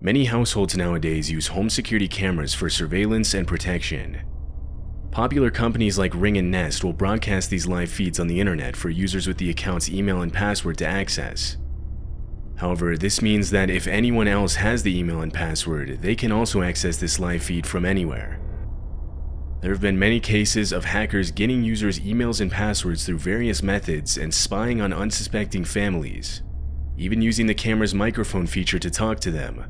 Many households nowadays use home security cameras for surveillance and protection. Popular companies like Ring and Nest will broadcast these live feeds on the internet for users with the account's email and password to access. However, this means that if anyone else has the email and password, they can also access this live feed from anywhere. There have been many cases of hackers getting users' emails and passwords through various methods and spying on unsuspecting families, even using the camera's microphone feature to talk to them.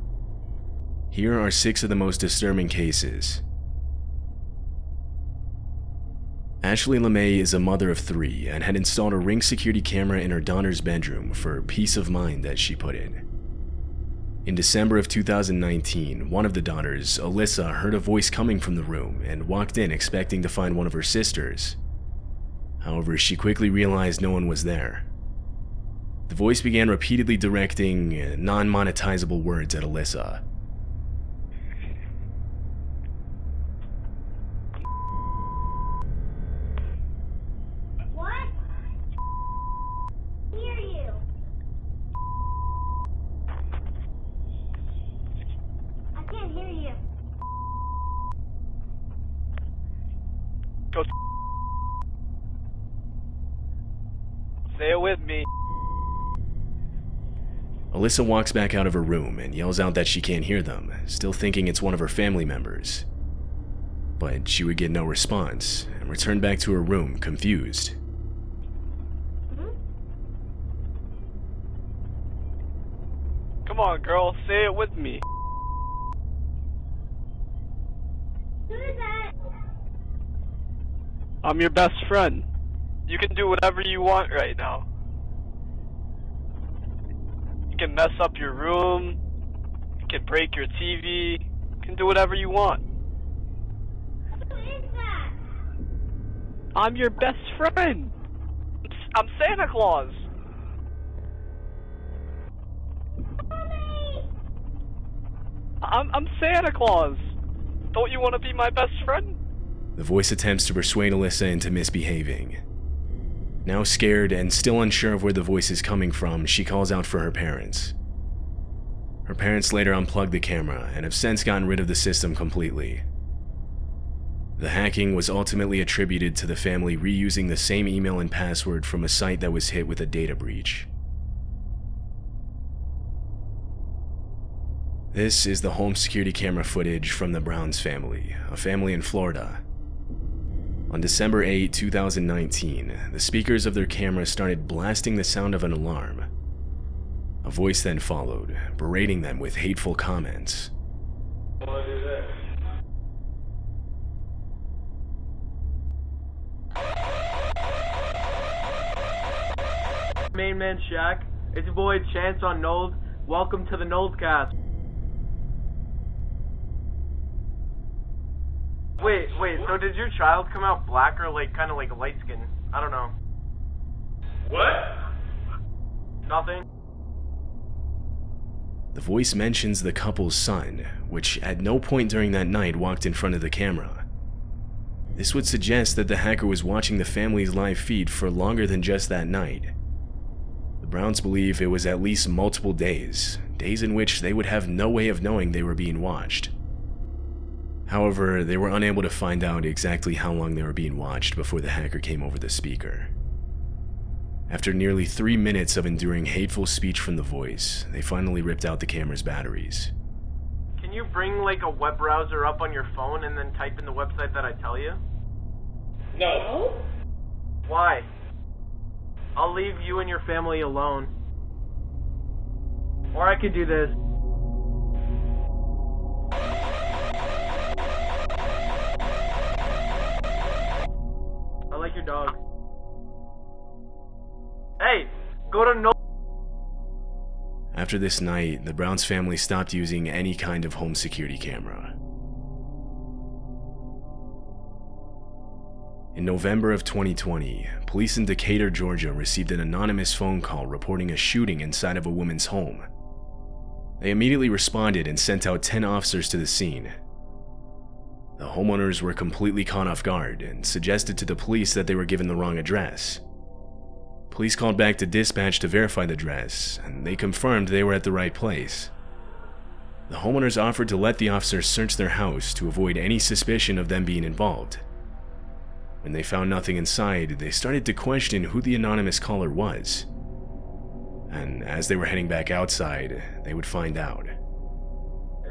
Here are 6 of the most disturbing cases. Ashley LeMay is a mother of 3 and had installed a Ring security camera in her daughter's bedroom for peace of mind, as she put it. In December of 2019, one of the daughters, Alyssa, heard a voice coming from the room and walked in expecting to find one of her sisters. However, she quickly realized no one was there. The voice began repeatedly directing non-monetizable words at Alyssa. Go say it with me. Alyssa walks back out of her room and yells out that she can't hear them, still thinking it's one of her family members. But she would get no response and returned back to her room, confused. Come on, girl, say it with me. Who is that? I'm your best friend. You can do whatever you want right now. You can mess up your room. You can break your TV. You can do whatever you want. Who is that? I'm your best friend. I'm Santa Claus. Mommy! I'm Santa Claus. Don't you want to be my best friend? The voice attempts to persuade Alyssa into misbehaving. Now scared and still unsure of where the voice is coming from, she calls out for her parents. Her parents later unplugged the camera and have since gotten rid of the system completely. The hacking was ultimately attributed to the family reusing the same email and password from a site that was hit with a data breach. This is the home security camera footage from the Browns family, a family in Florida. On December 8, 2019, the speakers of their camera started blasting the sound of an alarm. A voice then followed, berating them with hateful comments. What is that? Main man Shaq, it's your boy Chance on Nold. Welcome to the Noldcast. Wait, so did your child come out black or kind of like light skin? I don't know. What? Nothing? The voice mentions the couple's son, which at no point during that night walked in front of the camera. This would suggest that the hacker was watching the family's live feed for longer than just that night. The Browns believe it was at least multiple days in which they would have no way of knowing they were being watched. However, they were unable to find out exactly how long they were being watched before the hacker came over the speaker. After nearly 3 minutes of enduring hateful speech from the voice, they finally ripped out the camera's batteries. Can you bring a web browser up on your phone and then type in the website that I tell you? No. Why? I'll leave you and your family alone. Or I could do this. I like your dog. Hey, go to no. After this night, the Browns family stopped using any kind of home security camera. In November of 2020, police in Decatur, Georgia received an anonymous phone call reporting a shooting inside of a woman's home. They immediately responded and sent out 10 officers to the scene. The homeowners were completely caught off guard and suggested to the police that they were given the wrong address. Police called back to dispatch to verify the address, and they confirmed they were at the right place. The homeowners offered to let the officers search their house to avoid any suspicion of them being involved. When they found nothing inside, they started to question who the anonymous caller was. And as they were heading back outside, they would find out.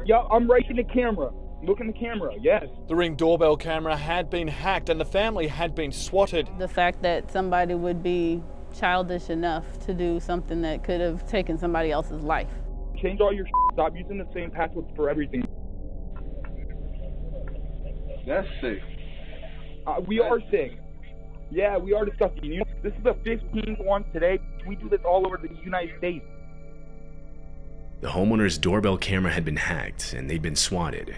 Yeah, I'm right in the camera. Look in the camera, yes. The Ring doorbell camera had been hacked and the family had been swatted. The fact that somebody would be childish enough to do something that could have taken somebody else's life. Change all your stop using the same passwords for everything. That's sick. We are sick. Yeah, we are disgusting. You know, this is the 15th one today. We do this all over the United States. The homeowner's doorbell camera had been hacked and they'd been swatted.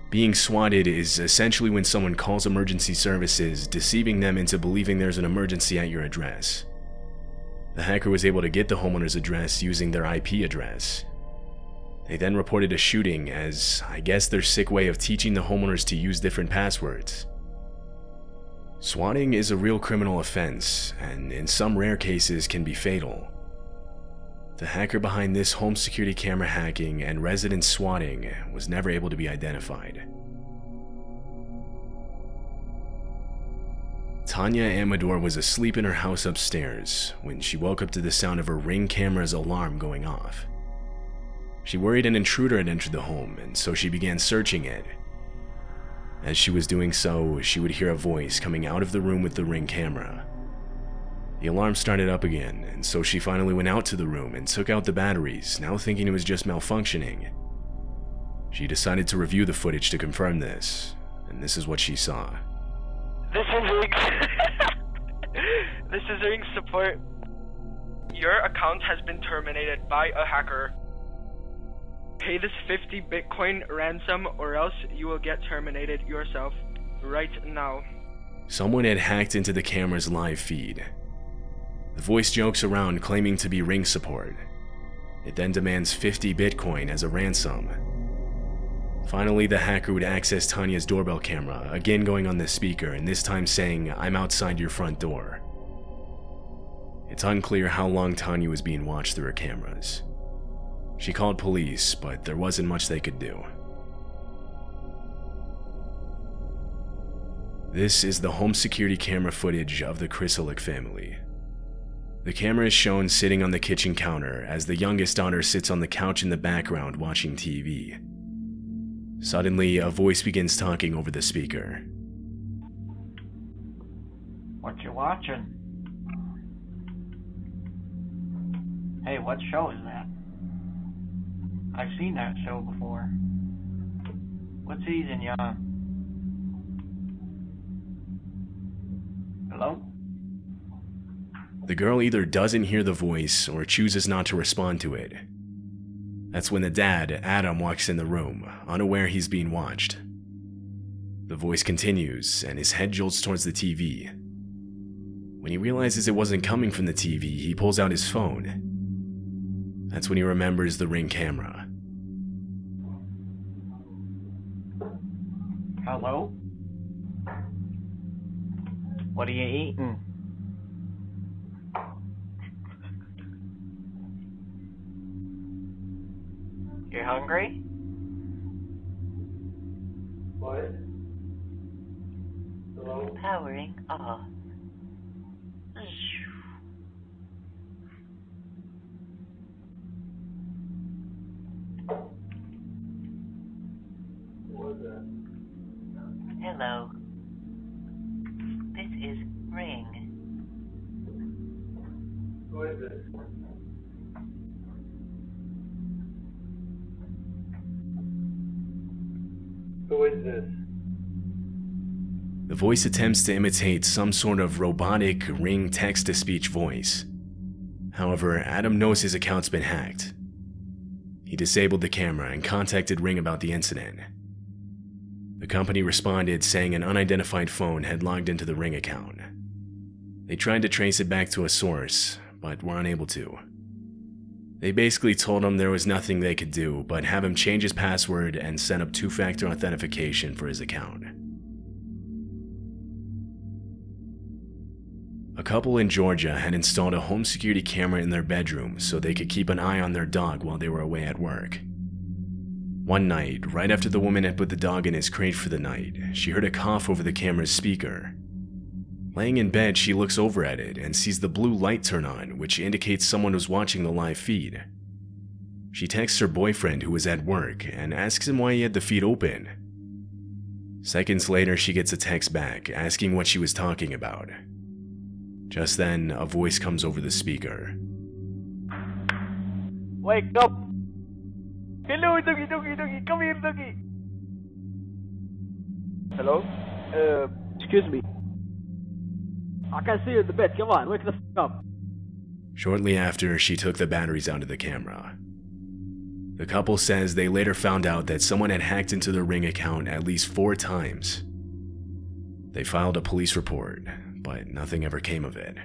Being swatted is essentially when someone calls emergency services, deceiving them into believing there's an emergency at your address. The hacker was able to get the homeowner's address using their IP address. They then reported a shooting as, I guess, their sick way of teaching the homeowners to use different passwords. Swatting is a real criminal offense, and in some rare cases can be fatal. The hacker behind this home security camera hacking and resident swatting was never able to be identified. Tanya Amador was asleep in her house upstairs when she woke up to the sound of her Ring camera's alarm going off. She worried an intruder had entered the home, and so she began searching it. As she was doing so, she would hear a voice coming out of the room with the Ring camera. The alarm started up again, and so she finally went out to the room and took out the batteries, now thinking it was just malfunctioning. She decided to review the footage to confirm this, and this is what she saw. This is Ring. This is Ring support. Your account has been terminated by a hacker. Pay this 50 Bitcoin ransom or else you will get terminated yourself right now. Someone had hacked into the camera's live feed. The voice jokes around claiming to be Ring support. It then demands 50 Bitcoin as a ransom. Finally, the hacker would access Tanya's doorbell camera, again going on the speaker and this time saying, "I'm outside your front door." It's unclear how long Tanya was being watched through her cameras. She called police, but there wasn't much they could do. This is the home security camera footage of the Krysalik family. The camera is shown sitting on the kitchen counter as the youngest daughter sits on the couch in the background watching TV. Suddenly, a voice begins talking over the speaker. What you watching? Hey, what show is that? I've seen that show before. What season you on? Hello? The girl either doesn't hear the voice or chooses not to respond to it. That's when the dad, Adam, walks in the room, unaware he's being watched. The voice continues, and his head jolts towards the TV. When he realizes it wasn't coming from the TV, he pulls out his phone. That's when he remembers the Ring camera. Hello? What are you eating? You hungry? What? Hello? Powering off. What was that? Hello. This is Ring. Who is this? Who is this? The voice attempts to imitate some sort of robotic Ring text-to-speech voice. However, Adam knows his account's been hacked. He disabled the camera and contacted Ring about the incident. The company responded saying an unidentified phone had logged into the Ring account. They tried to trace it back to a source, but were unable to. They basically told him there was nothing they could do but have him change his password and set up two-factor authentication for his account. A couple in Georgia had installed a home security camera in their bedroom so they could keep an eye on their dog while they were away at work. One night, right after the woman had put the dog in his crate for the night, she heard a cough over the camera's speaker. Laying in bed, she looks over at it and sees the blue light turn on, which indicates someone was watching the live feed. She texts her boyfriend, who was at work, and asks him why he had the feed open. Seconds later, she gets a text back, asking what she was talking about. Just then, a voice comes over the speaker. Wake up! Hello, doggy, come here, doggy! Hello? Excuse me. I can see you in the bed, come on, wake the f*** up. Shortly after, she took the batteries out of the camera. The couple says they later found out that someone had hacked into their Ring account at least 4 times. They filed a police report, but nothing ever came of it.